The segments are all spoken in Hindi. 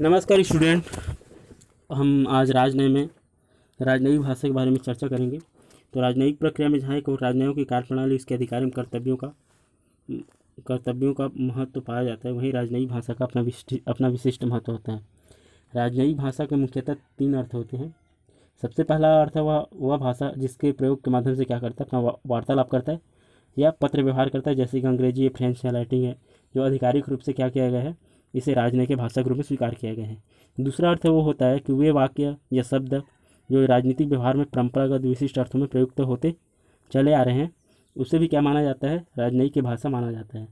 नमस्कार स्टूडेंट। हम आज राजनयिक भाषा के बारे में चर्चा करेंगे। तो राजनयिक प्रक्रिया में जहाँ एक और राजनयिक की कार्यप्रणाली, उसके अधिकार एवं कर्तव्यों का महत्व पाया जाता है, वहीं राजनयिक भाषा का अपना विशिष्ट महत्व होता है। राजनयिक भाषा के मुख्यतः 3 अर्थ होते हैं। सबसे पहला अर्थ है वह भाषा जिसके प्रयोग के माध्यम से क्या करता है, अपना वार्तालाप करता है या पत्र व्यवहार करता है, जैसे कि अंग्रेजी, फ्रेंच या लैटिन है, जो आधिकारिक रूप से क्या किया गया है, इसे राजनयिक भाषा के रूप में स्वीकार किया गया है। दूसरा अर्थ वो होता है कि वे वाक्य या शब्द जो राजनीतिक व्यवहार में परंपरागत विशिष्ट अर्थों में प्रयुक्त होते चले आ रहे हैं, उसे भी क्या माना जाता है, राजनयिक की भाषा माना जाता है।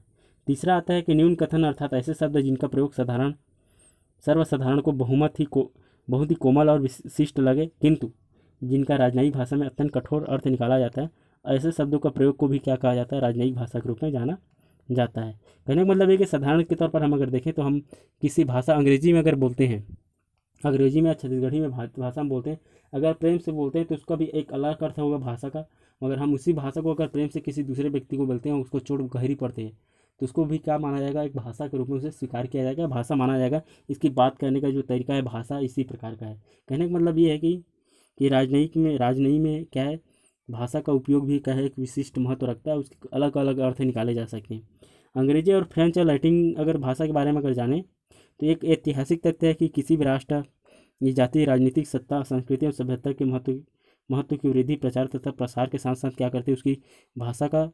तीसरा आता है कि न्यून कथन, अर्थात ऐसे शब्द जिनका प्रयोग सर्वसाधारण को बहुत ही कोमल और विशिष्ट लगे, किंतु जिनका राजनयिक भाषा में अत्यंत कठोर अर्थ निकाला जाता है, ऐसे शब्दों का प्रयोग को भी क्या कहा जाता है, राजनयिक भाषा के रूप में जाना जाता है। कहने का मतलब है कि साधारण के तौर पर हम अगर देखें तो हम किसी भाषा, अंग्रेजी में अगर बोलते हैं, अंग्रेजी में या छत्तीसगढ़ी में भाषा में बोलते हैं, अगर प्रेम से बोलते हैं तो उसका भी एक अलग अर्थ होगा भाषा का। मगर हम उसी भाषा को अगर प्रेम से किसी दूसरे व्यक्ति को बोलते हैं, उसको चोट गहरी पड़ते हैं, तो उसको भी क्या माना जाएगा, एक भाषा के रूप में उसे स्वीकार किया जाएगा, भाषा माना जाएगा। इसकी बात करने का जो तरीका है, भाषा इसी प्रकार का है। कहने का मतलब ये है कि राजनयिक में क्या है, भाषा का उपयोग भी क्या है, एक विशिष्ट महत्व रखता है, उसके अलग अलग अर्थ निकाले जा सकते हैं। अंग्रेजी और फ्रेंच और लैटिन अगर भाषा के बारे में अगर जानें तो एक ऐतिहासिक तथ्य है कि किसी भी राष्ट्र की जातीय, राजनीतिक, सत्ता, संस्कृति और सभ्यता के महत्व की वृद्धि, प्रचार तथा प्रसार के साथ साथ क्या करते हैं, उसकी भाषा का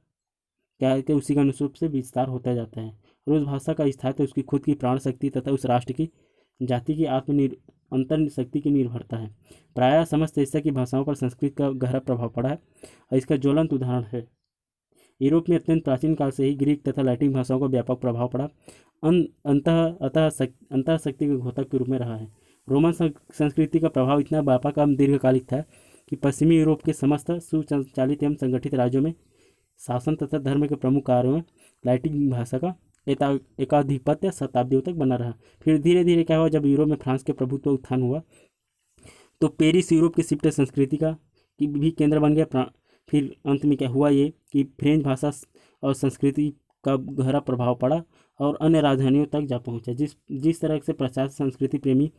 क्या है कि उसी के अनुरूप से विस्तार होता जाता है। और उस भाषा का स्थायित्व उसकी खुद की प्राण शक्ति तथा उस राष्ट्र की जाति की अंतर शक्ति की निर्भरता है। प्रायः समस्त एशिया की भाषाओं पर संस्कृत का गहरा प्रभाव पड़ा है और इसका ज्वलंत उदाहरण है यूरोप में अत्यंत प्राचीन काल से ही ग्रीक तथा लैटिन भाषाओं का व्यापक प्रभाव पड़ा, अंतः शक्ति के घोतक के रूप में रहा है। रोमन संस्कृति का प्रभाव इतना व्यापक एवं दीर्घकालिक था कि पश्चिमी यूरोप के समस्त सुचालित एवं संगठित राज्यों में शासन तथा धर्म के प्रमुख कार्यों में लैटिन भाषा का एकाधिपत्य शताब्दियों तक बना रहा। फिर धीरे धीरे क्या हुआ, जब यूरोप में फ्रांस के प्रभुत्व उत्थान हुआ तो पेरिस यूरोप की शिफ्ट संस्कृति का की भी केंद्र बन गया। फिर अंत में क्या हुआ, ये कि फ्रेंच भाषा और संस्कृति का गहरा प्रभाव पड़ा और अन्य राजधानियों तक जा पहुंचा। जिस तरह से पाश्चात्य संस्कृति प्रेमी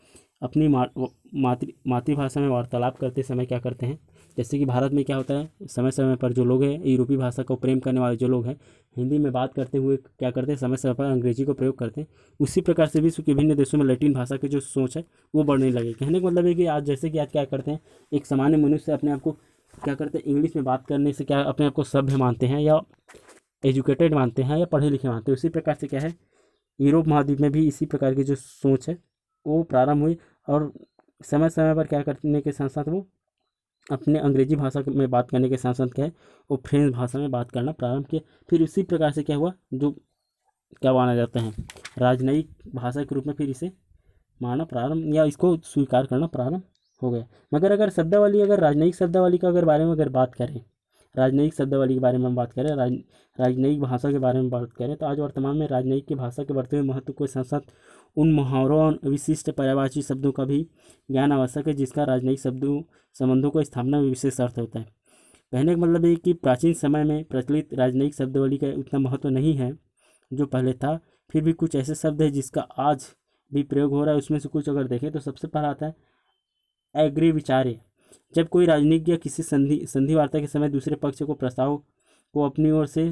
अपनी मातृभाषा में वार्तालाप करते समय क्या करते हैं, जैसे कि भारत में क्या होता है, समय समय पर जो लोग हैं, यूरोपीय भाषा को प्रेम करने वाले जो लोग हैं, हिंदी में बात करते हुए क्या करते हैं, समय समय पर अंग्रेजी को प्रयोग करते हैं। उसी प्रकार से विश्व के विभिन्न देशों में लैटिन भाषा की जो सोच है वो बढ़ने लगे। कहने का मतलब है कि आज क्या करते हैं, एक सामान्य मनुष्य अपने आप को क्या करते हैं, इंग्लिश में बात करने से क्या अपने आप को सभ्य मानते हैं या एजुकेटेड मानते हैं या पढ़े लिखे मानते हैं। उसी प्रकार से क्या है, यूरोप महाद्वीप में भी इसी प्रकार की जो सोच है वो प्रारंभ हुई और समय समय पर क्या करने के साथ साथ वो अपने अंग्रेजी भाषा में बात करने के साथ साथ क्या है, वो फ्रेंच भाषा में बात करना प्रारंभ किया। फिर उसी प्रकार से क्या हुआ, जो क्या माना जाता है, राजनयिक भाषा के रूप में फिर इसे मानना प्रारंभ या इसको स्वीकार करना प्रारंभ हो गया। मगर अगर राजनयिक शब्दावली का अगर बारे में अगर बात करें, राजनयिक शब्दावली के बारे में हम बात करें, राजनयिक भाषा के बारे में बात करें, तो आज वर्तमान में राजनयिक की भाषा के बढ़ते हुए महत्व के साथ साथ उन मुहावरों और विशिष्ट पर्यायवाची शब्दों का भी ज्ञान आवश्यक है, जिसका राजनयिक संबंधों को स्थापना में विशेष अर्थ होता है। कहने का मतलब है कि प्राचीन समय में प्रचलित राजनयिक शब्दावली का उतना महत्व नहीं है जो पहले था। फिर भी कुछ ऐसे शब्द है जिसका आज भी प्रयोग हो रहा है। उसमें से कुछ अगर देखें तो सबसे पहला आता है एग्री विचारे। जब कोई राजनीतिक या किसी संधि वार्ता के समय दूसरे पक्ष को प्रस्ताव को अपनी ओर से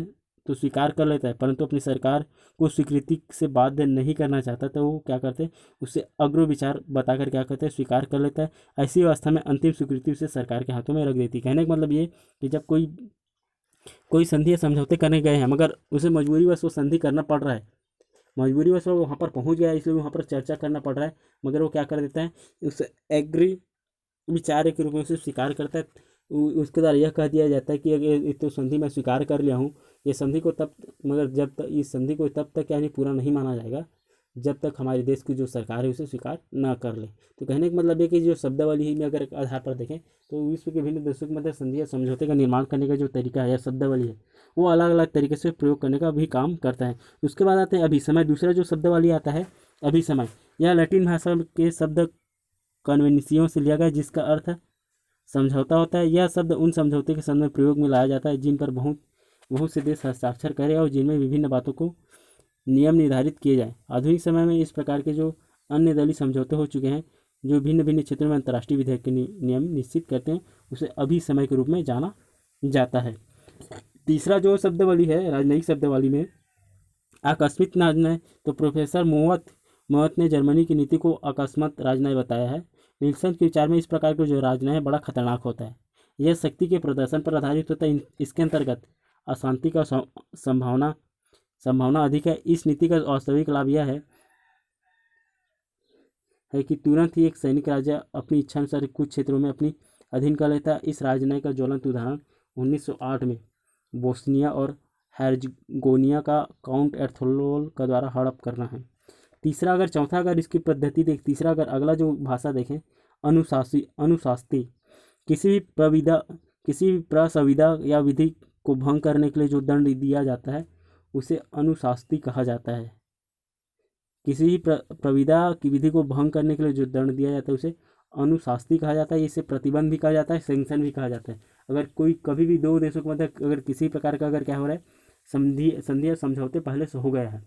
तो स्वीकार कर लेता है, परंतु अपनी सरकार को स्वीकृति से बाध्य नहीं करना चाहता, तो वो क्या करते हैं, उसे अग्र विचार बताकर क्या करते हैं, स्वीकार कर लेता है। ऐसी अवस्था में अंतिम स्वीकृति उसे सरकार के हाथों में रख देती है। कहने का मतलब ये कि जब कोई संधि या समझौते करने गए हैं, मगर उसे मजबूरीवश वो संधि करना पड़ रहा है, मजबूरीवश वो वहाँ पर पहुँच गया है, इसलिए वहाँ पर चर्चा करना पड़ रहा है, मगर वो क्या कर देता है, उसे एग्री विचार के रूप में उसे स्वीकार करता है। उसके द्वारा यह कह दिया जाता है कि अगर तो संधि मैं स्वीकार कर लिया हूँ, ये संधि को तब, मगर जब तक इस संधि को तब तक यानी पूरा नहीं माना जाएगा जब तक हमारे देश की जो सरकार है उसे स्वीकार ना कर ले। तो कहने का मतलब है कि जो शब्दावली ही में अगर आधार पर देखें तो विश्व के विभिन्न देशों के मध्य संधि या समझौते का निर्माण करने का जो तरीका है या शब्दावली है, वो अलग अलग तरीके से प्रयोग करने का भी काम करता है। उसके बाद आते हैं अभिसमय। दूसरा जो शब्दावली आता है अभिसमय, यह लैटिन भाषा के शब्द कन्वेंसियों से लिया गया, जिसका अर्थ समझौता होता है। यह शब्द उन समझौते के समय प्रयोग में लाया जाता है जिन पर बहुत से देश हस्ताक्षर करें और जिनमें विभिन्न बातों को नियम निर्धारित किए जाए। आधुनिक समय में इस प्रकार के जो अन्य दलीय समझौते हो चुके हैं जो भिन्न भिन्न क्षेत्रों में अंतर्राष्ट्रीय विधेयक के नियम निश्चित करते हैं, उसे अभिसमय के रूप में जाना जाता है। तीसरा जो शब्दावली है राजनयिक शब्दावली में आकस्मिक राजनय, तो प्रोफेसर मोवत ने जर्मनी की नीति को अकस्मात राजनय बताया है। विल्सन के विचार में इस प्रकार का जो राजनय है बड़ा खतरनाक होता है, यह शक्ति के प्रदर्शन पर आधारित होता है। इसके अंतर्गत अशांति का संभावना अधिक है। इस नीति का वास्तविक लाभ यह है कि तुरंत ही एक सैनिक राज्य अपनी इच्छा अनुसार कुछ क्षेत्रों में अपनी अधीन कर लेता है। इस राजनय का ज्वलंत उदाहरण 1908 में बोस्निया और हेर्जेगोविना का काउंट एर्थोल का द्वारा हड़प करना है। चौथा अगर इसकी पद्धति तीसरा अगर अगला जो भाषा देखें, अनुशास्ती, किसी भी प्रसंविदा या विधि को भंग करने के लिए जो दंड दिया जाता है उसे अनुशास्ती कहा जाता है। किसी भी प्रविधा की विधि को भंग करने के लिए जो दंड दिया जाता है उसे अनुशास्ती कहा जाता है। इसे प्रतिबंध भी कहा जाता है, सैंक्शन भी कहा जाता है। अगर कोई कभी भी दो देशों के मध्य अगर किसी प्रकार का अगर क्या हो रहा है, संधि या समझौते पहले से हो गया है,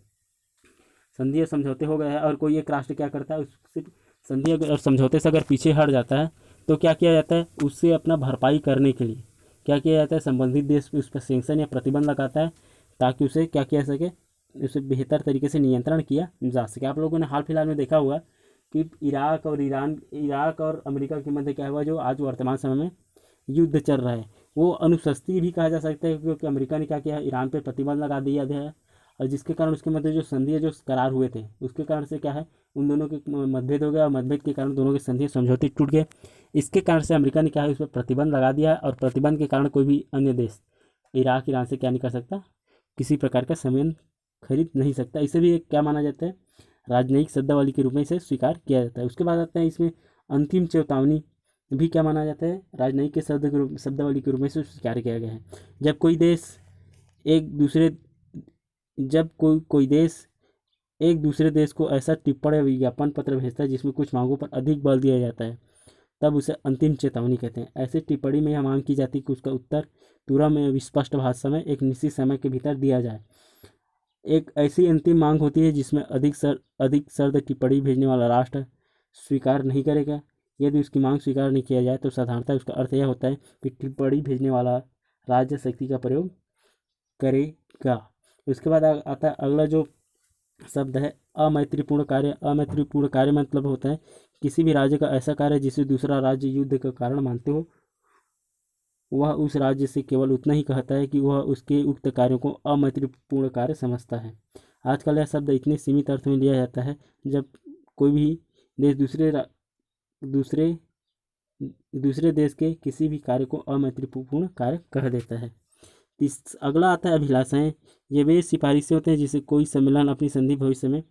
संधि या समझौते हो गया है और कोई एक राष्ट्र क्या करता है, उससे संधि और समझौते से अगर पीछे हट जाता है तो क्या किया जाता है, उससे अपना भरपाई करने के लिए क्या किया जाता है, संबंधित देश उस पर सैंक्शन या प्रतिबंध लगाता है ताकि उसे क्या किया सके, उसे बेहतर तरीके से नियंत्रण किया जा सके। आप लोगों ने हाल फिलहाल में देखा हुआ कि इराक और अमेरिका के मध्य क्या हुआ, जो आज वर्तमान समय में युद्ध चल रहा है, वो अनुशस्ती भी कहा जा सकता है, क्योंकि अमेरिका ने क्या किया, ईरान पर प्रतिबंध लगा दिया है और जिसके कारण उसके मध्य जो संधि जो करार हुए थे उसके कारण से क्या है, उन दोनों के मतभेद हो गया और मतभेद के कारण दोनों के संधि समझौते टूट गए। इसके कारण से अमेरिका ने क्या है, उस पर प्रतिबंध लगा दिया है और प्रतिबंध के कारण कोई भी अन्य देश इराक ईरान से क्या नहीं कर सकता, किसी प्रकार का सामान खरीद नहीं सकता। इसे भी एक क्या माना जाता है, राजनयिक शब्दावली के रूप में इसे स्वीकार किया जाता है। उसके बाद आते हैं इसमें अंतिम चेतावनी भी क्या माना जाता है, राजनयिक के शब्दावली के रूप में इसे स्वीकार किया गया है। जब कोई देश एक दूसरे देश को ऐसा टिप्पणी या विज्ञापन पत्र भेजता है जिसमें कुछ मांगों पर अधिक बल दिया जाता है, तब उसे अंतिम चेतावनी कहते हैं। ऐसी टिप्पणी में यह मांग की जाती है कि उसका उत्तर तुरंत में स्पष्ट भाषा में एक निश्चित समय के भीतर दिया जाए। एक ऐसी अंतिम मांग होती है जिसमें अधिक सर्द टिप्पणी भेजने वाला राष्ट्र स्वीकार नहीं करेगा। यदि उसकी मांग स्वीकार नहीं किया जाए तो साधारणतः उसका अर्थ यह होता है कि टिप्पणी भेजने वाला राज्य शक्ति का प्रयोग करेगा। उसके बाद आता है अगला जो शब्द है अमैत्रीपूर्ण कार्य। अमैत्रीपूर्ण कार्य मतलब होता है किसी भी राज्य का ऐसा कार्य जिसे दूसरा राज्य युद्ध का कारण मानते हो, वह उस राज्य से केवल उतना ही कहता है कि वह उसके उक्त कार्यों को अमैत्रीपूर्ण कार्य समझता है। आजकल यह शब्द इतने सीमित अर्थ में लिया जाता है जब कोई भी देश दूसरे देश के किसी भी कार्य को अमैत्रीपूर्ण कार्य कह देता है। अगला आता है अभिलाषाएं। ये वे सिफारिशें होते हैं जिसे कोई सम्मेलन अपनी संधि भविष्य में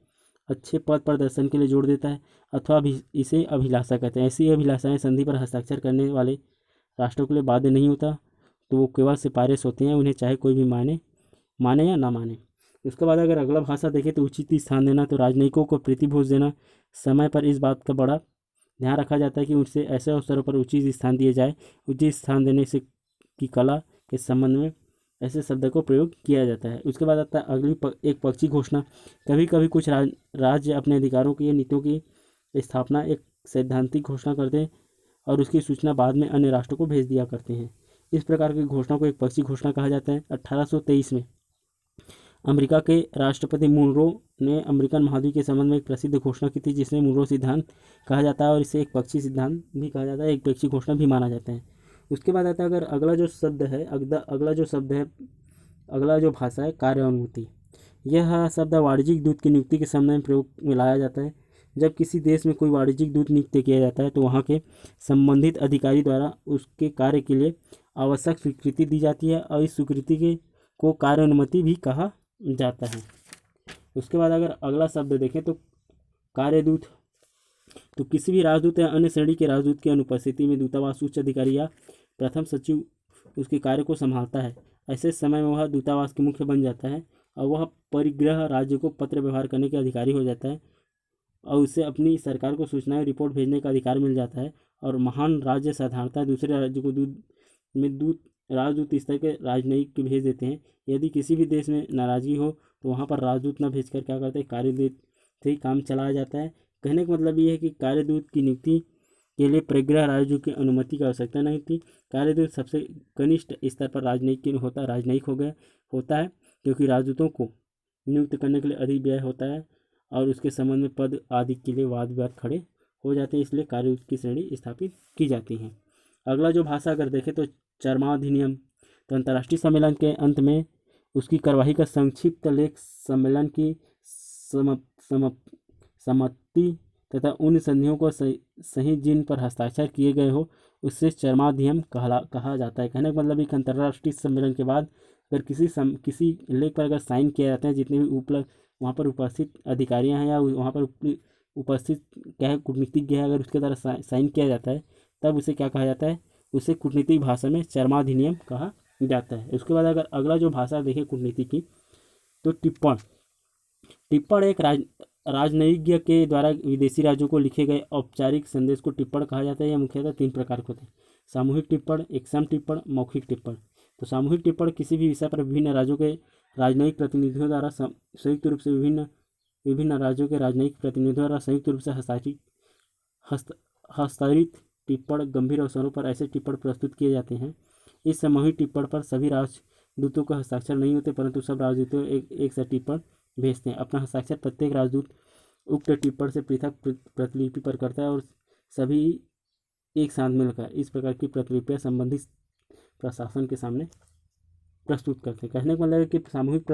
अच्छे पद प्रदर्शन के लिए जोड़ देता है अथवा इसे अभिलाषा कहते हैं। ऐसी अभिलाषाएं संधि पर हस्ताक्षर करने वाले राष्ट्रों के लिए बाध्य नहीं होता, तो वो केवल सिफारिश होते हैं, उन्हें चाहे कोई भी माने या ना माने। उसके बाद अगर अगला भाषा देखें तो उचित स्थान देना, तो राजनयिकों को प्रीतिभोज देना। समय पर इस बात का बड़ा ध्यान रखा जाता है कि उनसे ऐसे अवसरों पर उचित स्थान दिए जाए। उचित स्थान देने से की कला के संबंध में ऐसे शब्द को प्रयोग किया जाता है। उसके बाद आता है अगली एक पक्षी घोषणा। कभी कभी कुछ राज्य अपने अधिकारों की या नीतियों की स्थापना एक सैद्धांतिक घोषणा करते हैं और उसकी सूचना बाद में अन्य राष्ट्रों को भेज दिया करते हैं। इस प्रकार की घोषणा को एक पक्षी घोषणा कहा जाता है। 1823 में अमेरिका के राष्ट्रपति मुनरो ने अमेरिकन महाद्वीप के संबंध में एक प्रसिद्ध घोषणा की थी जिसे मुनरो सिद्धांत कहा जाता है और इसे एक पक्षी सिद्धांत भी कहा जाता है, एक पक्षी घोषणा भी माना जाता है। उसके बाद आता है अगर अगला जो भाषा है कार्यान्वृत्ति। यह शब्द वाणिज्यिक दूत की नियुक्ति के संबंध में प्रयोग में लाया जाता है। जब किसी देश में कोई वाणिज्यिक दूत नियुक्त किया जाता है तो वहाँ के संबंधित अधिकारी द्वारा उसके कार्य के लिए आवश्यक स्वीकृति दी जाती है और इस स्वीकृति को कार्यानुमति भी कहा जाता है। उसके बाद अगर अगला शब्द देखें तो कार्यदूत, तो किसी भी राजदूत या अन्य श्रेणी के राजदूत की अनुपस्थिति में दूतावास उच्च अधिकारी या प्रथम सचिव उसके कार्य को संभालता है। ऐसे समय में वह दूतावास के मुख्य बन जाता है और वह परिग्रह राज्य को पत्र व्यवहार करने के अधिकारी हो जाता है और उसे अपनी सरकार को सूचनाएं रिपोर्ट भेजने का अधिकार मिल जाता है। और महान राज्य साधारणतः दूसरे राज्य को राजदूत स्तर के राजनयिक के भेज देते हैं। यदि किसी भी देश में नाराजगी हो तो वहाँ पर राजदूत न भेजकर क्या करते हैं, कार्यदूत से ही काम चलाया जाता है। कहने का मतलब ये है कि कार्यदूत की नियुक्ति के लिए परिग्रह राज्यों की अनुमति की आवश्यकता नहीं थी। कार्यदूत सबसे कनिष्ठ स्तर पर राजनयिक होता है क्योंकि राजदूतों को नियुक्त करने के लिए अधिक व्यय होता है और उसके संबंध में पद आदि के लिए वाद विवाद खड़े हो जाते हैं, इसलिए कार्यदूत की श्रेणी स्थापित की जाती है। अगला जो भाषा अगर देखें तो चरमाधिनियम, तो अंतर्राष्ट्रीय सम्मेलन के अंत में उसकी कार्यवाही का संक्षिप्त लेख सम्मेलन की सम्मति तथा उन संधियों को सही जिन पर हस्ताक्षर किए गए हो उससे चरमाधिनियम कहा जाता है। कहने का मतलब एक अंतर्राष्ट्रीय सम्मेलन के बाद अगर किसी लेख पर अगर साइन किया जाता है, जितने भी वहाँ पर उपस्थित अधिकारियाँ हैं या वहाँ पर उपस्थित क्या है कूटनीतिज्ञ है, अगर उसके द्वारा साइन किया जाता है तब उसे क्या कहा जाता है, उसे कूटनीतिक भाषा में चरमाधिनियम कहा जाता है। उसके बाद अगर अगला जो भाषा देखें कूटनीति की, तो टिप्पण एक राजनयिज्ञ के द्वारा विदेशी राज्यों को लिखे गए औपचारिक संदेश को टिप्पण कहा जाता है। यह मुख्यतः 3 प्रकार के होते हैं: सामूहिक टिप्पण, एकसम टिप्पण, मौखिक टिप्पण। तो सामूहिक टिप्पण किसी भी विषय पर विभिन्न राज्यों के राजनयिक प्रतिनिधियों द्वारा संयुक्त रूप से विभिन्न राज्यों के राजनयिक प्रतिनिधियों द्वारा संयुक्त रूप से हस्ताक्षरित टिप्पण गंभीर अवसरों पर ऐसे टिप्पण प्रस्तुत किए जाते हैं। इस सामूहिक टिप्पण पर सभी राजदूतों का हस्ताक्षर नहीं होते, परंतु सब राजदूतों एक सा टिप्पण भेजते हैं। अपना हस्ताक्षर प्रत्येक राजदूत उक्त टिप्पण से पृथक प्रतिलिपि पर करता है और सभी एक साथ मिलकर इस प्रकार की प्रतिलिपियां संबंधित प्रशासन के सामने प्रस्तुत करते हैं। कहने का मतलब है कि सामूहिक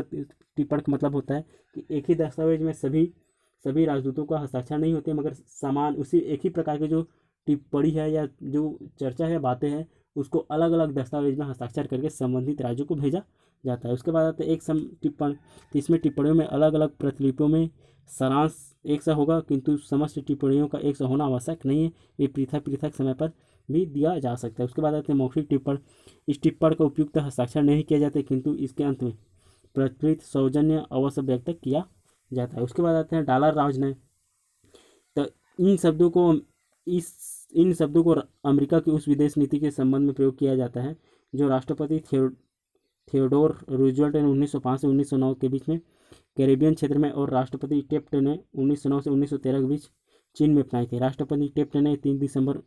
टिप्पण का मतलब होता है कि एक ही दस्तावेज में सभी राजदूतों का हस्ताक्षर नहीं होते, मगर समान उसी एक ही प्रकार के जो टिप्पणी है या जो चर्चा है, बातें हैं, उसको अलग अलग दस्तावेज में हस्ताक्षर करके संबंधित राज्यों को भेजा जाता है। उसके बाद आता है एक सम टिप्पण। इसमें टिप्पणियों में अलग अलग प्रतिलिपियों में सारांश एक सा होगा, किंतु समस्त टिप्पणियों का एक सा होना आवश्यक नहीं है, ये पृथक पृथक समय पर भी दिया जा सकता है। उसके बाद आते हैं मौखिक टिप्पण। इस टिप्पण का उपयुक्त हस्ताक्षर नहीं किया जाता, किंतु इसके अंत में प्रचलित सौजन्य अवश्य व्यक्त किया जाता है। उसके बाद आते हैं डॉलर राजनय। तो इन शब्दों को अमेरिका की उस विदेश नीति के संबंध में प्रयोग किया जाता है जो राष्ट्रपति थियोडोर रूजवेल्ट ने 1905 से 1909 के बीच में कैरेबियन क्षेत्र में और राष्ट्रपति टेफ्ट ने 1909 से 1913 के बीच चीन में अपनाई थी। राष्ट्रपति टेफ्ट ने 3 दिसंबर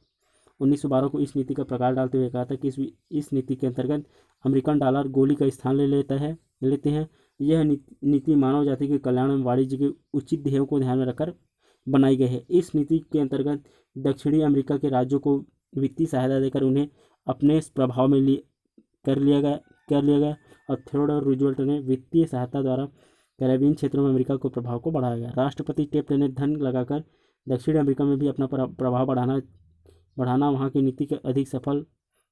1912 को इस नीति का प्रकाश डालते हुए कहा था कि इस नीति के अंतर्गत अमेरिकन डॉलर गोली का स्थान लेते हैं। यह नीति मानव जाति के कल्याण एवं वाणिज्य के उचित ध्येयों को ध्यान में रखकर बनाई गई है। इस नीति के अंतर्गत दक्षिणी अमेरिका के राज्यों को वित्तीय सहायता देकर उन्हें अपने प्रभाव में कर लिया गया और थियोडोर रूजवेल्ट ने वित्तीय सहायता द्वारा कैरेबियन क्षेत्रों में अमेरिका को प्रभाव को बढ़ाया गया। राष्ट्रपति टेफ्ट ने धन लगाकर दक्षिण अमेरिका में भी अपना प्रभाव बढ़ाना वहाँ की नीति के अधिक सफल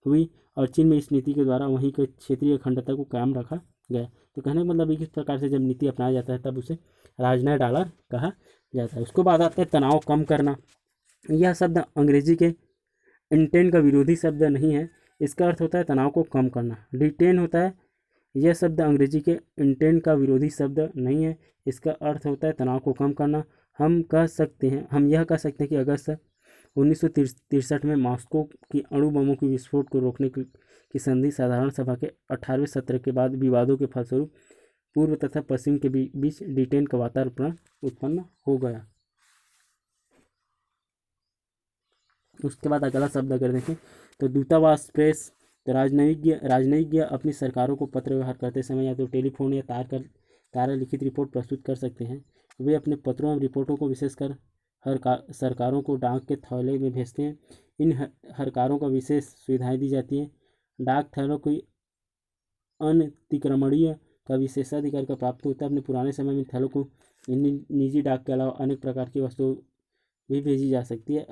हुई और चीन में इस नीति के द्वारा वहीं के क्षेत्रीय अखंडता को कायम रखा गया। तो कहने का मतलब इस प्रकार से जब नीति अपनाया जाता है तब उसे राजनय डॉलर कहा जाता है। उसके बाद आता है तनाव कम करना। यह शब्द अंग्रेजी के इंटेन का विरोधी शब्द नहीं है, इसका अर्थ होता है तनाव को कम करना। डिटेन होता है, यह शब्द अंग्रेजी के इंटेन का विरोधी शब्द नहीं है, इसका अर्थ होता है तनाव को कम करना। हम यह कह सकते हैं कि अगस्त 1963 में मॉस्को की अणु बमों के विस्फोट को रोकने की संधि साधारण सभा के 18वें सत्र के बाद विवादों के फलस्वरूप पूर्व तथा पश्चिम के बीच डिटेन का वातावरण उत्पन्न हो गया। उसके बाद अगला शब्द अगर देखें तो दूतावास, प्रेस। राजनयिज्ञ अपनी सरकारों को पत्र व्यवहार करते समय या तो टेलीफोन या तार लिखित रिपोर्ट प्रस्तुत कर सकते हैं। वे अपने पत्रों एवं रिपोर्टों को विशेषकर सरकारों को डाक के थैले में भेजते हैं। इन हरकारों को विशेष सुविधाएं दी जाती हैं। डाक थैलों की अनतिक्रमणीय का विशेषाधिकार का प्राप्त होता है। अपने पुराने समय में थैलों को निजी डाक के अलावा अनेक प्रकार की वस्तु भी भेजी जा सकती है।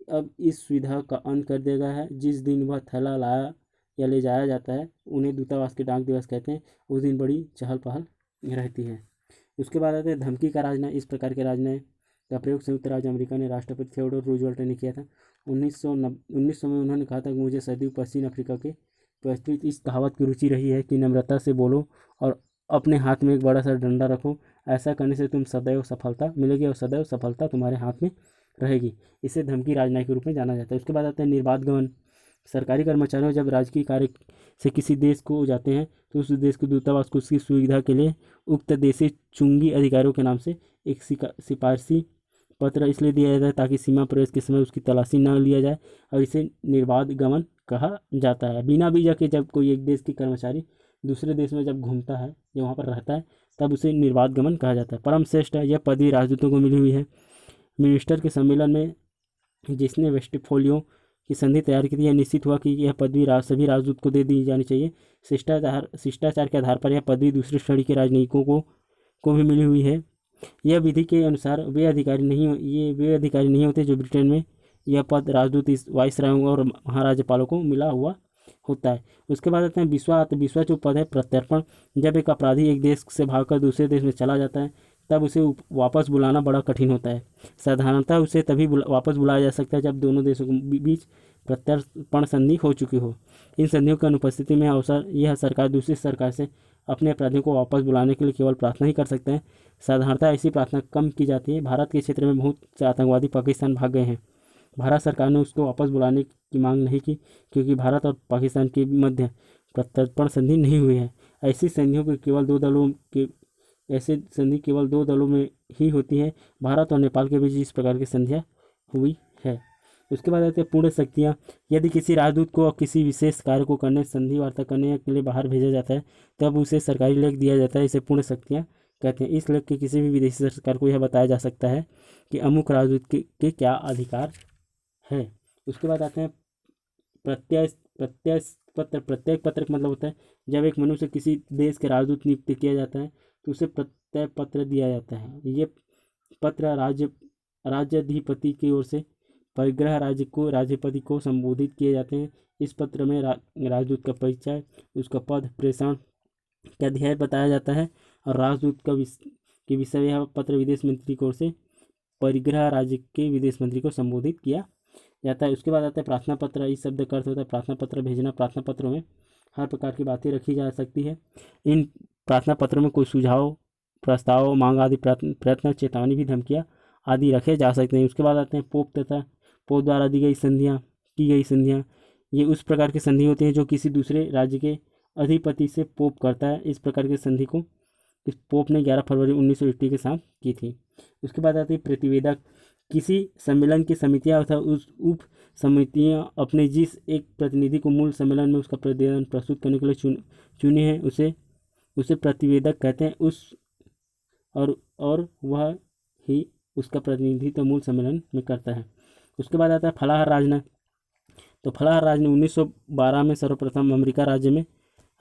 अब इस सुविधा का अंत कर दिया गया है। जिस दिन वह थैला लाया या ले जाया जाता है, उन्हें दूतावास के डाक दिवस कहते हैं। उस दिन बड़ी चहल पहल रहती है। उसके बाद आते हैं धमकी का राजनय। इस प्रकार के राजनय का प्रयोग संयुक्त राज्य अमेरिका ने राष्ट्रपति थियोडोर रूजवेल्ट ने किया था। 1900 में उन्होंने कहा था कि मुझे सदैव पश्चिम अफ्रीका के प्रचलित इस कहावत की रुचि रही है कि नम्रता से बोलो और अपने हाथ में एक बड़ा सा डंडा रखो। ऐसा करने से तुम सदैव सफलता मिलेगी और सदैव सफलता तुम्हारे हाथ में रहेगी। इसे धमकी राजनय के रूप में जाना जाता है। उसके बाद आता है निर्बाध गमन। सरकारी कर्मचारियों जब राजकीय कार्य से किसी देश को जाते हैं तो उस देश के दूतावास को उसकी सुविधा के लिए उक्त देशी चुंगी अधिकारियों के नाम से एक सिफारशी पत्र इसलिए दिया जाता है ताकि सीमा प्रवेश के समय उसकी तलाशी न लिया जाए, और इसे निर्बाध गमन कहा जाता है। बिना वीजा के जब कोई एक देश के कर्मचारी दूसरे देश में जब घूमता है या वहाँ पर रहता है तब उसे निर्बाध गमन कहा जाता है। परम श्रेष्ठ है, यह पदवी राजदूतों को मिली हुई है। मिनिस्टर के सम्मेलन में जिसने वेस्टफोलियो की संधि तैयार की थी, यह निश्चित हुआ कि यह पदवी सभी राजदूत को दे दी जानी चाहिए। शिष्टाचार के आधार पर यह पदवी दूसरी श्रेणी के राजनयिकों को भी मिली हुई है। यह विधि के अनुसार वे अधिकारी नहीं होते जो ब्रिटेन में यह पद राजदूत वाइसराय और महाराज्यपालों को मिला हुआ होता है। उसके बाद आते हैं विश्वा जो पद है प्रत्यर्पण। जब एक अपराधी एक देश से भागकर दूसरे देश में चला जाता है तब उसे वापस बुलाना बड़ा कठिन होता है। साधारणतः उसे तभी वापस बुलाया जा सकता है जब दोनों देशों के बीच प्रत्यर्पण संधि हो चुकी हो। इन संधियों की अनुपस्थिति में यह सरकार दूसरी सरकार से अपने अपराधियों को वापस बुलाने के लिए केवल प्रार्थना ही कर सकते हैं। साधारणतः ऐसी प्रार्थना कम की जाती है। भारत के क्षेत्र में बहुत से आतंकवादी पाकिस्तान भाग गए हैं। भारत सरकार ने उसको वापस बुलाने की मांग नहीं की क्योंकि भारत और पाकिस्तान के मध्य प्रत्यर्पण संधि नहीं हुई है। ऐसी संधियों के केवल दो दलों में ही होती है। भारत और नेपाल के बीच इस प्रकार की संधियाँ हुई है। उसके बाद आते हैं पूर्ण शक्तियाँ। यदि किसी राजदूत को किसी विशेष कार्य को करने, संधि वार्ता करने के लिए बाहर भेजा जाता है तब उसे सरकारी लेख दिया जाता है। इसे पूर्ण शक्तियाँ कहते हैं। इस लेख के किसी भी विदेशी सरकार को यह बताया जा सकता है कि अमुक राजदूत के क्या अधिकार है। उसके बाद आते हैं प्रत्यय पत्र का मतलब होता है जब एक मनुष्य किसी देश के राजदूत नियुक्त किया जाता है तो उसे प्रत्यय पत्र दिया जाता है। ये पत्र राज्याधिपति की ओर से परिग्रह राज्यपति को संबोधित किए जाते हैं। इस पत्र में राजदूत का परिचय, उसका पद, प्रेषण का अध्याय बताया जाता है और राजदूत के विषय यह पत्र विदेश मंत्री की ओर से परिग्रह राज्य के विदेश मंत्री को संबोधित किया जाता है। उसके बाद आता है प्रार्थना पत्र। इस शब्द का अर्थ होता है प्रार्थना पत्र भेजना। प्रार्थना पत्रों में हर प्रकार की बातें रखी जा सकती है। इन प्रार्थना पत्रों में कोई सुझाव, प्रस्ताव, मांग आदि प्रयत्न, चेतावनी भी, धमकियाँ आदि रखे जा सकते हैं। उसके बाद आते हैं पोप द्वारा की गई संधियाँ। ये उस प्रकार की संधि होती है जो किसी दूसरे राज्य के अधिपति से पोप करता है। इस प्रकार की संधि को इस पोप ने 11 फरवरी 1980 के साथ की थी। उसके बाद आती है प्रतिवेदक। किसी सम्मेलन की समितियाँ अथवा उस उप समितियाँ अपने जिस एक प्रतिनिधि को मूल सम्मेलन में उसका प्रतिवेदन प्रस्तुत करने के लिए चुने हैं उसे प्रतिवेदक कहते हैं। और वह ही उसका प्रतिनिधित्व मूल सम्मेलन में करता है। उसके बाद आता है फलाहार राजना। तो फलाहार राज ने 1912 में सर्वप्रथम अमेरिका राज्य में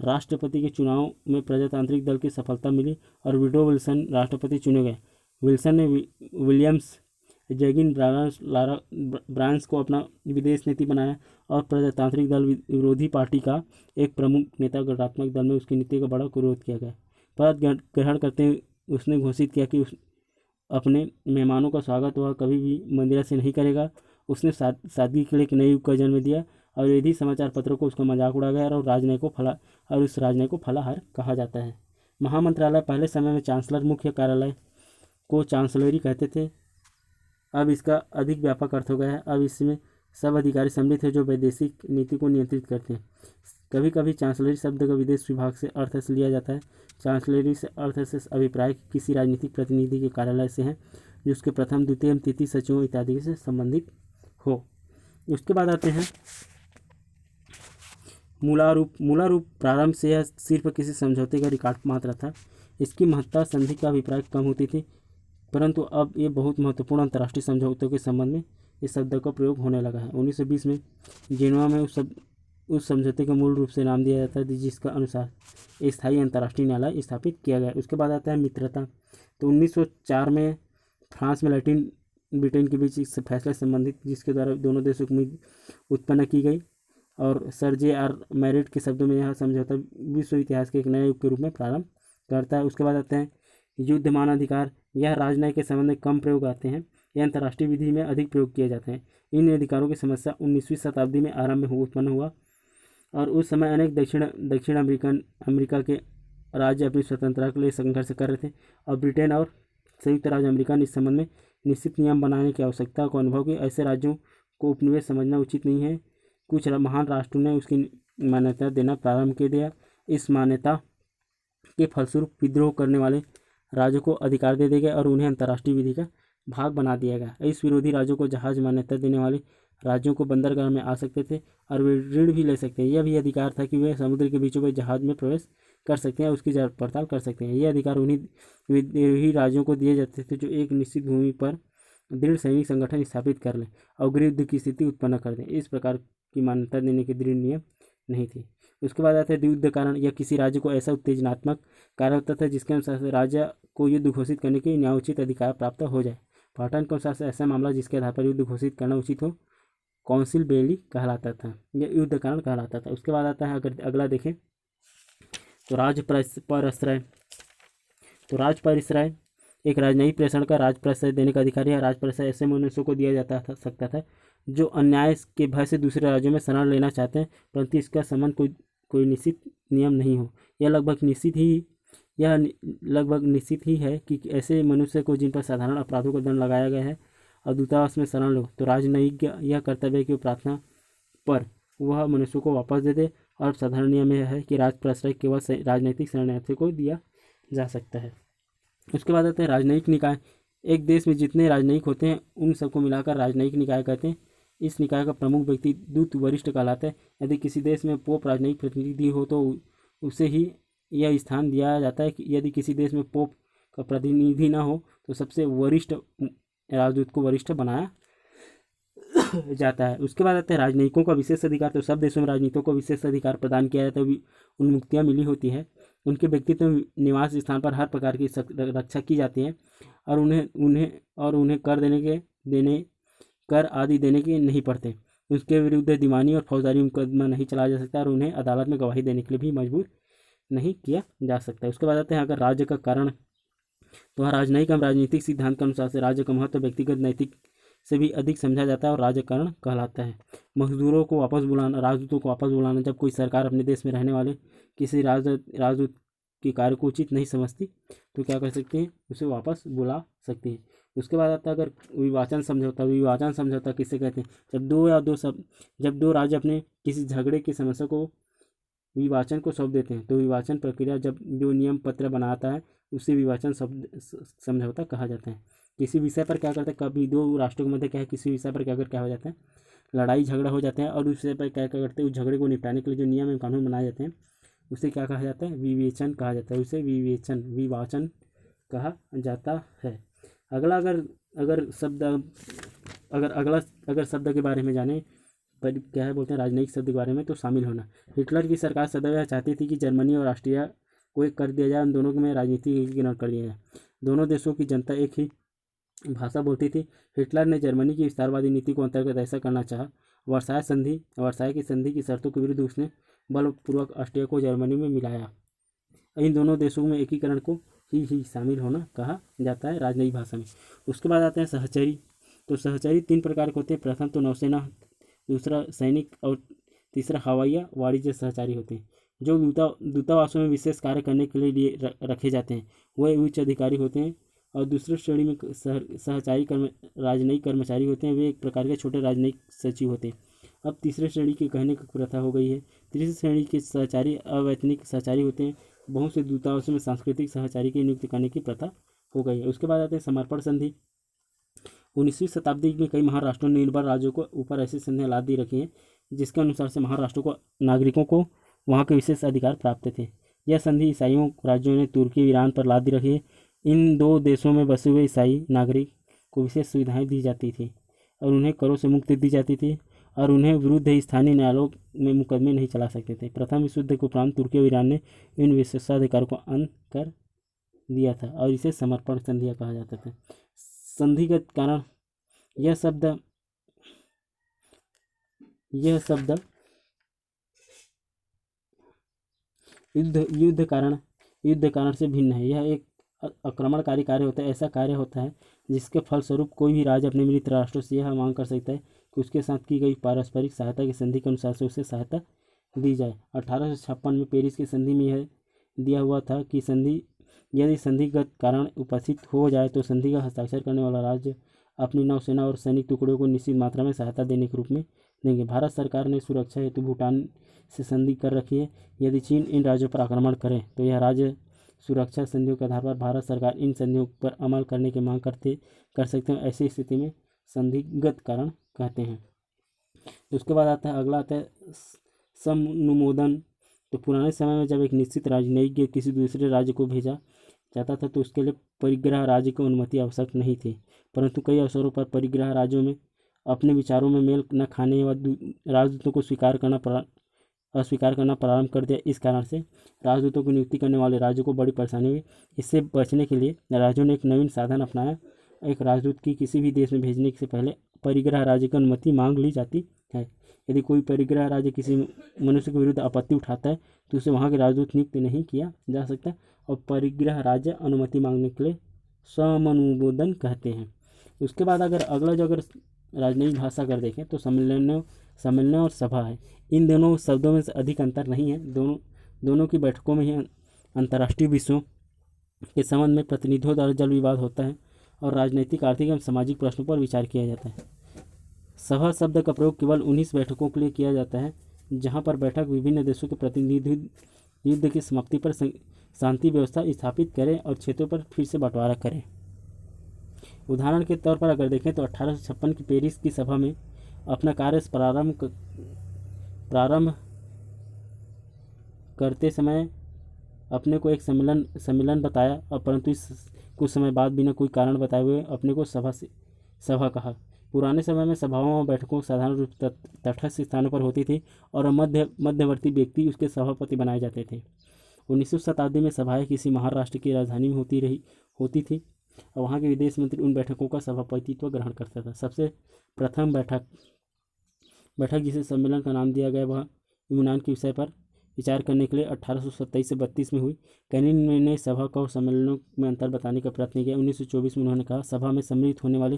राष्ट्रपति के चुनाव में प्रजातांत्रिक दल की सफलता मिली और वुडरो विल्सन राष्ट्रपति चुने गए। विल्सन ने विलियम्स जेगिन ब्रांस को अपना विदेश नीति बनाया और प्रजातांत्रिक दल विरोधी पार्टी का एक प्रमुख नेता गणराज्यात्मक दल में उसकी नीति का बड़ा विरोध किया गया। पद ग्रहण करते हुए उसने घोषित किया कि अपने मेहमानों का स्वागत वह कभी भी मंदिरा से नहीं करेगा। उसने सादगी के लिए एक नए युग का जन्म दिया और यदि समाचार पत्रों को उसका मजाक उड़ा गया और उस राजनय को फलाहार कहा जाता है। महामंत्रालय पहले समय में चांसलर मुख्य कार्यालय को चांसलरी कहते थे। अब इसका अधिक व्यापक अर्थ हो गया है। अब इसमें सब अधिकारी सम्मिलित है जो वैदेशिक नीति को नियंत्रित करते हैं। कभी कभी चांसलरी शब्द का विदेश विभाग से अर्थ से लिया जाता है। चांसलरी से अर्थ से अभिप्राय किसी राजनीतिक प्रतिनिधि के कार्यालय से है जो उसके प्रथम, द्वितीय, तृतीय सचिवों इत्यादि से संबंधित हो। उसके बाद आते हैं मूलारूप। प्रारंभ से यह सिर्फ किसी समझौते का रिकॉर्ड मात्र था। इसकी महत्ता संधि का अभिप्राय कम होती थी, परंतु अब ये बहुत महत्वपूर्ण अंतर्राष्ट्रीय समझौतों के संबंध में इस शब्द का प्रयोग होने लगा है। 1920 में जेनेवा में उस समझौते का मूल रूप से नाम दिया जाता है जिसका अनुसार स्थायी अंतर्राष्ट्रीय न्यायालय स्थापित किया गया। उसके बाद आता है मित्रता। तो 1904 में फ्रांस में लैटिन ब्रिटेन के बीच इस फैसले संबंधित जिसके द्वारा दोनों देशों की उम्मीद उत्पन्न की गई और सर J.R. मैरिट के शब्दों में यह समझौता विश्व इतिहास के एक नए युग के रूप में प्रारंभ करता है। उसके बाद आते हैं युद्धमान अधिकार। यह राजनय के संबंध में कम प्रयोग आते हैं, यह अंतर्राष्ट्रीय विधि में अधिक प्रयोग किए जाते हैं। इन अधिकारों की समस्या 19वीं शताब्दी में आरंभ में उत्पन्न हुआ और उस समय अनेक दक्षिण अमेरिका के राज्य अपनी स्वतंत्रता के लिए संघर्ष कर रहे थे और ब्रिटेन और संयुक्त राज्य अमेरिका ने इस संबंध में निश्चित नियम बनाने की आवश्यकता को अनुभव किया। ऐसे राज्यों को उपनिवेश समझना उचित नहीं है। कुछ महान राष्ट्रों ने उसकी मान्यता देना प्रारंभ कर दिया। इस मान्यता के फलस्वरूप विद्रोह करने वाले राज्यों को अधिकार दे दिए गए और उन्हें अंतर्राष्ट्रीय विधि का भाग बना दिया गया। इस विरोधी राज्यों को जहाज मान्यता देने वाले राज्यों को बंदरगाह में आ सकते थे और वे ऋण भी ले सकते हैं। यह भी अधिकार था कि वे समुद्र के बीचों बीच जहाज में प्रवेश कर सकते हैं और उसकी जांच पड़ताल कर सकते हैं। यह अधिकार उन्हीं विद्रोही राज्यों को दिए जाते थे जो एक निश्चित भूमि पर दृढ़ सैनिक संगठन स्थापित कर लें और गृह की स्थिति उत्पन्न कर दें। इस प्रकार की मान्यता देने के दृढ़ नियम नहीं थे। उसके बाद आता है युद्ध कारण। यह किसी राज्य को ऐसा उत्तेजनात्मक कार्य होता था जिसके अनुसार राजा को युद्ध घोषित करने के न्यायोचित अधिकार प्राप्त हो जाए। पाटन के अनुसार से ऐसा मामला जिसके आधार पर युद्ध घोषित करना उचित हो काउंसिल बेली कहलाता था, यह युद्ध कारण कहलाता था। उसके बाद आता है अगर अगला देखें तो राजपरिश्रय एक राजनयिक प्रेषण का राजप्रश्रय देने का अधिकार है। राजप्रश्रय ऐसे मनुष्यों को दिया जाता सकता था जो अन्याय के भय से दूसरे राज्यों में शरण लेना चाहते हैं, परंतु इसका संबंध कोई निश्चित नियम नहीं हो। यह लगभग निश्चित ही है कि ऐसे मनुष्य को जिन पर साधारण अपराधों का दंड लगाया गया है और दूतावास में शरण लो, तो राजनयिक यह कर्तव्य है कि प्रार्थना पर वह मनुष्यों को वापस दे दे। और साधारण नियम यह है कि राजप्रश्रय केवल राजनीतिक शरणार्थियों को दिया जा सकता है। उसके बाद आते हैं राजनयिक निकाय। एक देश में जितने राजनयिक होते हैं उन सबको मिलाकर राजनयिक निकाय कहते हैं। इस निकाय का प्रमुख व्यक्ति दूत वरिष्ठ कहलाता है। यदि किसी देश में पोप राजनयिक प्रतिनिधि हो तो उसे ही यह स्थान दिया जाता है कि यदि किसी देश में पोप का प्रतिनिधि ना हो तो सबसे वरिष्ठ राजदूत को वरिष्ठ बनाया जाता है। उसके बाद आते हैं राजनयिकों का विशेष अधिकार। तो सब देशों में राजनीतिकों को विशेष अधिकार प्रदान किया जाता है, उन्मुक्तियाँ मिली होती है। उनके व्यक्तित्व निवास स्थान पर हर प्रकार की रक्षा की जाती है और उन्हें कर आदि देने के नहीं पड़ते। उसके विरुद्ध दीवानी और फौजदारी मुकदमा नहीं चलाया जा सकता और उन्हें अदालत में गवाही देने के लिए भी मजबूर नहीं किया जा सकता। उसके बाद आते हैं अगर राज्य का कारण। तो राजनयिक एवं राजनीतिक सिद्धांत के अनुसार से राज्य का महत्व व्यक्तिगत नैतिक से भी अधिक समझा जाता है और राज्य कारण कहलाता है। मजदूरों को वापस बुलाना, राजदूतों को वापस बुलाना। जब कोई सरकार अपने देश में रहने वाले किसी राजदूत के कार्य को उचित नहीं समझती तो क्या कर सकती है, उसे वापस बुला सकती है। उसके बाद आता है अगर विवाचन समझौता। विवाचन समझौता किसे कहते हैं, जब दो राज्य अपने किसी झगड़े की समस्या को विवाचन को सौंप देते हैं तो विवाचन प्रक्रिया जब जो नियम पत्र बनाता है उसे विवाचन समझौता कहा जाता है। किसी विषय पर क्या करता है, कभी दो राष्ट्रों के मध्य क्या है, किसी विषय पर क्या हो जाता है, लड़ाई झगड़ा हो जाता है और उस विषय पर क्या करते हैं, उस झगड़े को निपटाने के लिए जो नियम एवं कानून बनाए जाते हैं उसे क्या कहा जाता है, विवेचन कहा जाता है। उसे विवाचन कहा जाता है। अगला शब्द के बारे में जाने पर क्या है बोलते हैं राजनयिक शब्द के बारे में, तो शामिल होना। हिटलर की सरकार सदैव यह चाहती थी कि जर्मनी और ऑस्ट्रिया को एक कर दिया जाए, उन दोनों में राजनीतिक एकीकरण कर दिया जाए। दोनों देशों की जनता एक ही भाषा बोलती थी। हिटलर ने जर्मनी की विस्तारवादी नीति को अंतर्गत ऐसा करना चाहा। वर्साय की संधि की शर्तों के विरुद्ध उसने बलपूर्वक ऑस्ट्रिया को जर्मनी में मिलाया। इन दोनों देशों में एकीकरण को ही शामिल होना कहा जाता है राजनयिक भाषा में। उसके बाद आते हैं सहचरी। तो सहचरी 3 प्रकार के होते हैं। प्रथम तो नौसेना, दूसरा सैनिक और तीसरा हवाई या वाणिज्य सहचारी होते हैं। जो दूतावासों में विशेष कार्य करने के लिए रखे जाते हैं वह उच्च अधिकारी होते हैं। और दूसरी श्रेणी में सहचारी राजनयिक कर्मचारी होते हैं, वे एक प्रकार के छोटे राजनयिक सचिव होते हैं। अब तीसरे श्रेणी के कहने की प्रथा हो गई है। तीसरी श्रेणी के सहचारी अवैतनिक सहचारी होते हैं। बहुत से दूतावासों में सांस्कृतिक सहचारी की नियुक्ति करने की प्रथा हो गई है। उसके बाद आते हैं समर्पण संधि। 19वीं शताब्दी में कई महाराष्ट्रों ने निर्भर राज्यों को ऊपर ऐसी संधियाँ लाद दी रखी हैं जिसके अनुसार से महाराष्ट्रों को नागरिकों को वहाँ के विशेष अधिकार प्राप्त थे। यह संधि ईसाइयों राज्यों ने तुर्की ईरान पर लाद दी रखी है। इन 2 देशों में बसे हुए ईसाई नागरिक को विशेष सुविधाएं दी जाती थी और उन्हें करों से मुक्ति दी जाती थी और उन्हें विरुद्ध स्थानीय न्यायालयों में मुकदमे नहीं चला सकते थे। प्रथम विश्व युद्ध के उपरांत तुर्की और ईरान ने इन विशेषाधिकारों को अंत कर दिया था और इसे समर्पण संधियाँ कहा जाता था। संधिगत कारण। यह शब्द युद्ध कारण से भिन्न है। यह एक आक्रमणकारी कार्य होता है। ऐसा कार्य होता है जिसके फलस्वरूप कोई भी राज्य अपने मित्र राष्ट्रों से यह मांग कर सकता है कि उसके साथ की गई पारस्परिक सहायता की संधि के अनुसार से उसे सहायता दी जाए। 1856 में पेरिस की संधि में यह दिया हुआ था कि यदि संधिगत कारण उपस्थित हो जाए तो संधि का हस्ताक्षर करने वाला राज्य अपनी नौसेना और सैनिक टुकड़ों को निश्चित मात्रा में सहायता देने के रूप में देंगे। भारत सरकार ने सुरक्षा हेतु भूटान से संधि कर रखी है। यदि चीन इन राज्यों पर आक्रमण करे तो यह राज्य सुरक्षा संधियों के आधार पर भारत सरकार इन संधियों पर अमल करने की मांग कर सकते हैं। ऐसी स्थिति में संधिगत कारण कहते हैं। उसके बाद आता है, अगला आता है समनुमोदन। तो पुराने समय में जब एक निश्चित राजनयिक किसी दूसरे राज्य को भेजा जाता था तो उसके लिए परिग्रह राज्य की अनुमति आवश्यक नहीं थी, परंतु कई अवसरों पर परिग्रह राज्यों में अपने विचारों में मेल न खाने व राजदूतों को अस्वीकार करना प्रारंभ कर दिया। इस कारण से राजदूतों की नियुक्ति करने वाले राज्यों को बड़ी परेशानी हुई। इससे बचने के लिए राज्यों ने एक नवीन साधन अपनाया। एक राजदूत की किसी भी देश में भेजने से पहले परिग्रह राज्य की अनुमति मांग ली जाती है। यदि कोई परिग्रह राज्य किसी मनुष्य के विरुद्ध आपत्ति उठाता है तो उसे वहाँ के राजदूत नियुक्त नहीं किया जा सकता, और परिग्रह राज्य अनुमति मांगने के लिए समनुमोदन कहते हैं। उसके बाद अगर राजनयिक भाषा अगर देखें तो सम्मेलन और सभा है। इन दोनों शब्दों में से अधिक अंतर नहीं है। दोनों की बैठकों में ही अंतर्राष्ट्रीय विषयों के संबंध में प्रतिनिधियों द्वारा जल विवाद होता है और राजनीतिक, आर्थिक एवं सामाजिक प्रश्नों पर विचार किया जाता है। सभा शब्द का प्रयोग केवल उन्हीं बैठकों के लिए किया जाता है जहाँ पर बैठक विभिन्न देशों के प्रतिनिधि युद्ध की समाप्ति पर शांति व्यवस्था स्थापित करें और क्षेत्रों पर फिर से बंटवारा करें। उदाहरण के तौर पर अगर देखें तो 1856 की पेरिस की सभा में अपना कार्य प्रारंभ करते समय अपने को एक सम्मेलन बताया, और परंतु कुछ समय बाद बिना कोई कारण बताए हुए अपने को सभा कहा। पुराने समय में सभाओं और बैठकों साधारण रूप से तटस्थ स्थानों पर होती थी और मध्यवर्ती व्यक्ति उसके सभापति बनाए जाते थे। 19वीं शताब्दी में सभाएं किसी महाराष्ट्र की राजधानी में होती थी और वहाँ के विदेश मंत्री उन बैठकों का सभापतित्व ग्रहण करता था। सबसे प्रथम बैठक जिसे सम्मेलन का नाम दिया गया वह यूनान के विषय पर विचार करने के लिए 1827 से 32 में हुई। कैनिन ने सभा को सम्मेलनों में अंतर बताने का प्रयत्न किया। 1924 में उन्होंने कहा, सभा में सम्मिलित होने वाले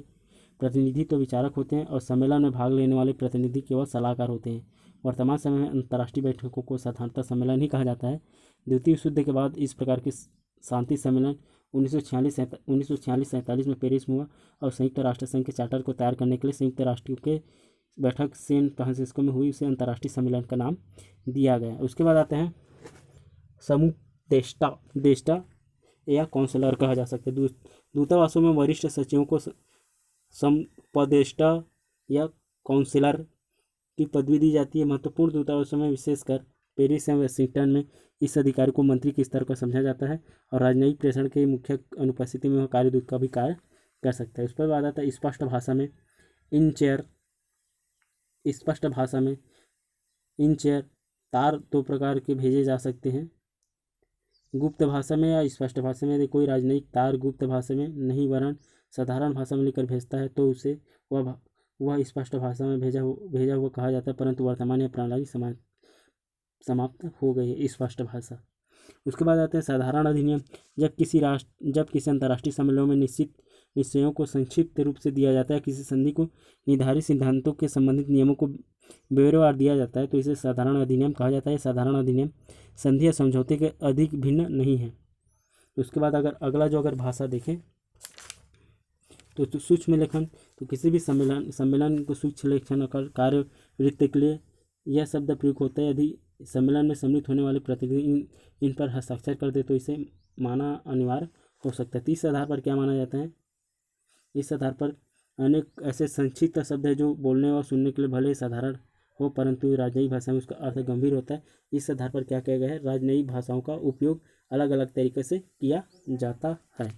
प्रतिनिधि तो विचारक होते हैं और सम्मेलन में भाग लेने वाले प्रतिनिधि केवल सलाहकार होते हैं। वर्तमान समय में अंतर्राष्ट्रीय बैठकों को साधारणतः सम्मेलन ही कहा जाता है। द्वितीय विश्व युद्ध के बाद इस प्रकार के शांति सम्मेलन 1946-47 में पेरिस में हुआ और संयुक्त राष्ट्र संघ के चार्टर को तैयार करने के लिए संयुक्त राष्ट्रों के बैठक सैन फ्रांसिस्को में हुई। उसे अंतर्राष्ट्रीय सम्मेलन का नाम दिया गया। उसके बाद आते हैं समूह देष्टा या काउंसलर कहा जा सकता है। दूतावासों में वरिष्ठ सचिवों को समुपदेष्टा या काउंसलर की पदवी दी जाती है। महत्वपूर्ण दूतावासों में विशेषकर पेरिस या वाशिंगटन में इस अधिकारी को मंत्री के स्तर पर समझा जाता है और राजनयिक प्रेषण के मुख्य अनुपस्थिति में वह कार्यदूत का भी कार्य कर सकता है। उस पर बात आता है स्पष्ट भाषा में इन चेयर तार दो प्रकार के भेजे जा सकते हैं, गुप्त भाषा में या स्पष्ट भाषा में। यदि कोई राजनयिक तार गुप्त भाषा में नहीं वरन साधारण भाषा में लिखकर भेजता है तो उसे वह स्पष्ट भाषा में भेजा हुआ कहा जाता है, परंतु वर्तमान यह प्रणाली समाप्त हो गई है स्पष्ट भाषा। उसके बाद आते हैं साधारण अधिनियम। जब किसी अंतर्राष्ट्रीय सम्मेलन में निश्चित निश्चयों को संक्षिप्त रूप से दिया जाता है, किसी संधि को निर्धारित सिद्धांतों के संबंधित नियमों को ब्यौरेवार दिया जाता है तो इसे साधारण अधिनियम कहा जाता है। साधारण अधिनियम संधि या समझौते के अधिक भिन्न नहीं है। उसके बाद अगर भाषा देखें तो सूक्ष्म लेखन। तो किसी भी सम्मेलन को सूक्ष्म लेखन कार्य वृत्त के लिए यह शब्द प्रयोग होता है। यदि सम्मेलन में सम्मिलित होने वाले प्रतिनिधि इन पर हस्ताक्षर कर दे तो इसे माना अनिवार्य हो सकता है। तो इस आधार पर क्या माना जाता है, इस आधार पर अनेक ऐसे संक्षिप्त शब्द है जो बोलने और सुनने के लिए भले साधारण हो परंतु राजनयिक भाषा में उसका अर्थ गंभीर होता है। इस आधार पर क्या किया गया है, राजनयिक भाषाओं का उपयोग अलग अलग तरीके से किया जाता है।